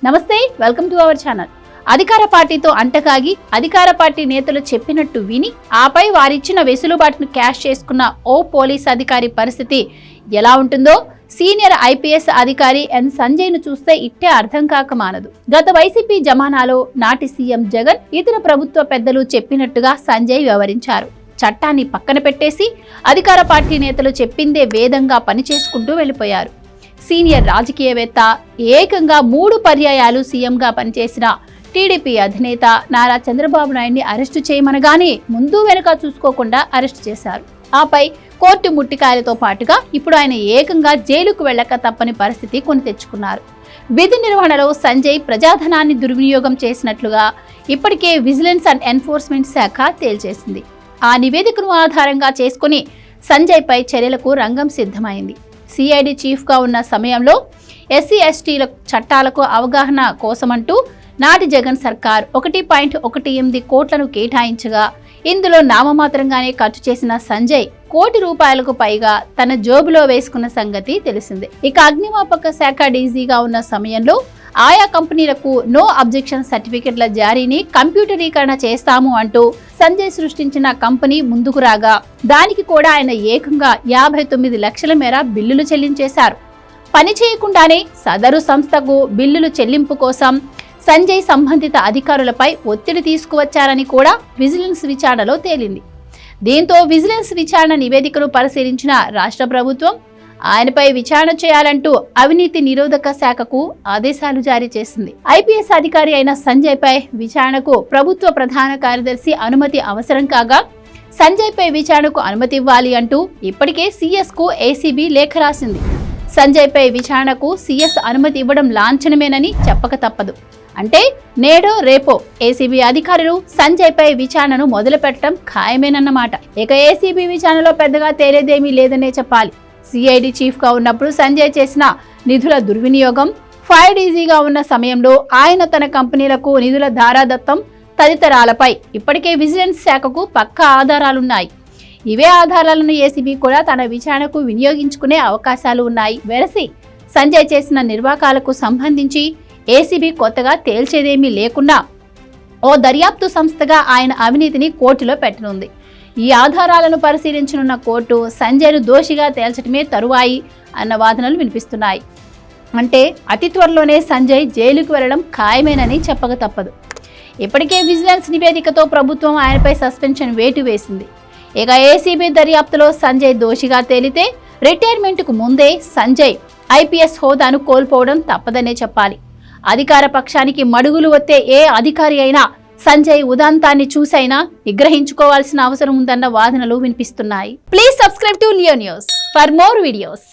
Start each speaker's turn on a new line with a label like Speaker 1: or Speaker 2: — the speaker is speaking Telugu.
Speaker 1: నమస్తే, వెల్కమ్ టు అవర్ ఛానల్. అధికార పార్టీతో అంటకాగి అధికార పార్టీ నేతలు చెప్పినట్టు విని ఆపై వారిచ్చిన వెసులుబాటును క్యాష్ చేసుకున్న ఓ పోలీస్ అధికారి పరిస్థితి ఎలా ఉంటుందో సీనియర్ ఐపీఎస్ అధికారి ఎన్ సంజయ్ ను చూస్తే ఇట్టే అర్థం కాక మానదు. గత వైసీపీ జమానాలో నాటి సీఎం జగన్ ఇతర ప్రభుత్వ పెద్దలు చెప్పినట్టుగా సంజయ్ వ్యవహరించారు. చట్టాన్ని పక్కన పెట్టేసి అధికార పార్టీ నేతలు చెప్పిందే వేదంగా పనిచేసుకుంటూ వెళ్లిపోయారు. సీనియర్ రాజకీయవేత్త, ఏకంగా 3 పర్యాయాలు సీఎంగా పనిచేసిన టీడీపీ అధినేత నారా చంద్రబాబు నాయుడిని అరెస్టు చేయమనగానే ముందు వెనుక చూసుకోకుండా అరెస్టు చేశారు. ఆపై కోర్టు ముట్టికాయలతో పాటుగా ఇప్పుడు ఆయన ఏకంగా జైలుకు వెళ్ళక తప్పని పరిస్థితి కొని తెచ్చుకున్నారు. విధి నిర్వహణలో సంజయ్ ప్రజాధనాన్ని దుర్వినియోగం చేసినట్లుగా ఇప్పటికే విజిలెన్స్ అండ్ ఎన్ఫోర్స్మెంట్ శాఖ తేల్చేసింది. ఆ నివేదికను ఆధారంగా చేసుకుని సంజయ్ పై చర్యలకు రంగం సిద్ధమైంది. సిఐడి చీఫ్గా ఉన్న సమయంలో ఎస్సీ ఎస్టీల చట్టాలకు అవగాహన కోసమంటూ నాటి జగన్ సర్కార్ 1.18 కోట్లను కేటాయించగా ఇందులో నామమాత్రంగానే ఖర్చు చేసిన సంజయ్ ₹1 కోటి పైగా తన జోబులో వేసుకున్న సంగతి తెలిసిందే. ఇక అగ్నిమాపక శాఖ డీజీగా ఉన్న సమయంలో ఆయా కంపెనీలకు నో అబ్జెక్షన్ సర్టిఫికెట్ల జారీని కంప్యూటరీకరణ చేస్తాము అంటూ సంజయ్ సృష్టించిన కంపెనీ ముందుకు రాగా దానికి కూడా ఆయన ఏకంగా 59 లక్షల మేర బిల్లులు చెల్లించేశారు. పని చేయకుండానే సదరు సంస్థకు బిల్లులు చెల్లింపు కోసం సంజయ్ సంబంధిత అధికారులపై ఒత్తిడి తీసుకువచ్చారని కూడా విజిలెన్స్ విచారణలో తేలింది. దీంతో విజిలెన్స్ విచారణ నివేదికను పరిశీలించిన రాష్ట్ర ప్రభుత్వం ఆయనపై విచారణ చేయాలంటూ అవినీతి నిరోధక శాఖకు ఆదేశాలు జారీ చేసింది. ఐపీఎస్ అధికారి అయిన సంజయ్ పై విచారణకు ప్రభుత్వ ప్రధాన కార్యదర్శి అనుమతి అవసరం కాగా సంజయ్ పై విచారణకు అనుమతి ఇవ్వాలి అంటూ ఇప్పటికే సీఎస్ కు ఏసీబీ లేఖ రాసింది. సంజయ్ పై విచారణకు సీఎస్ అనుమతి ఇవ్వడం లాంఛనమేనని చెప్పక తప్పదు. అంటే నేడో రేపో ఏసీబీ అధికారులు సంజయ్ పై విచారణను మొదలు పెట్టడం ఖాయమేనన్నమాట. ఇక ఏసీబీ విచారణలో పెద్దగా తేలేదేమీ లేదనే చెప్పాలి. సిఐడి చీఫ్గా ఉన్నప్పుడు సంజయ్ చేసిన నిధుల దుర్వినియోగం, 5DGగా ఉన్న సమయంలో ఆయన తన కంపెనీలకు నిధుల ధారాదత్తం తదితరాలపై ఇప్పటికే విజిలెన్స్ శాఖకు పక్కా ఆధారాలున్నాయి. ఇవే ఆధారాలను ఏసీబీ కూడా తన విచారణకు వినియోగించుకునే అవకాశాలు ఉన్నాయి. వెరసి సంజయ్ చేసిన నిర్వాకాలకు సంబంధించి ఏసీబీ కొత్తగా తేల్చేదేమీ లేకుండా ఓ దర్యాప్తు సంస్థగా ఆయన అవినీతిని కోర్టులో పెట్టనుంది. ఈ ఆధారాలను పరిశీలించనున్న కోర్టు సంజయ్ను దోషిగా తేల్చడమే తరువాయి అన్న వాదనలు వినిపిస్తున్నాయి. అంటే అతి త్వరలోనే సంజయ్ జైలుకు వెళ్లడం ఖాయమేనని చెప్పక తప్పదు. ఇప్పటికే విజిలెన్స్ నివేదికతో ప్రభుత్వం ఆయనపై సస్పెన్షన్ వేటు వేసింది. ఇక ఏసీబీ దర్యాప్తులో సంజయ్ దోషిగా తేలితే రిటైర్మెంట్కు ముందే సంజయ్ ఐపీఎస్ హోదాను కోల్పోవడం తప్పదనే చెప్పాలి. అధికార పక్షానికి మడుగులు వత్తే ఏ అధికారి అయినా సంజయ్ ఉదాంతాన్ని చూసైనా నిగ్రహించుకోవాల్సిన అవసరం ఉందన్న వాదనలు వినిపిస్తున్నాయి. Please subscribe to Leo news for more videos.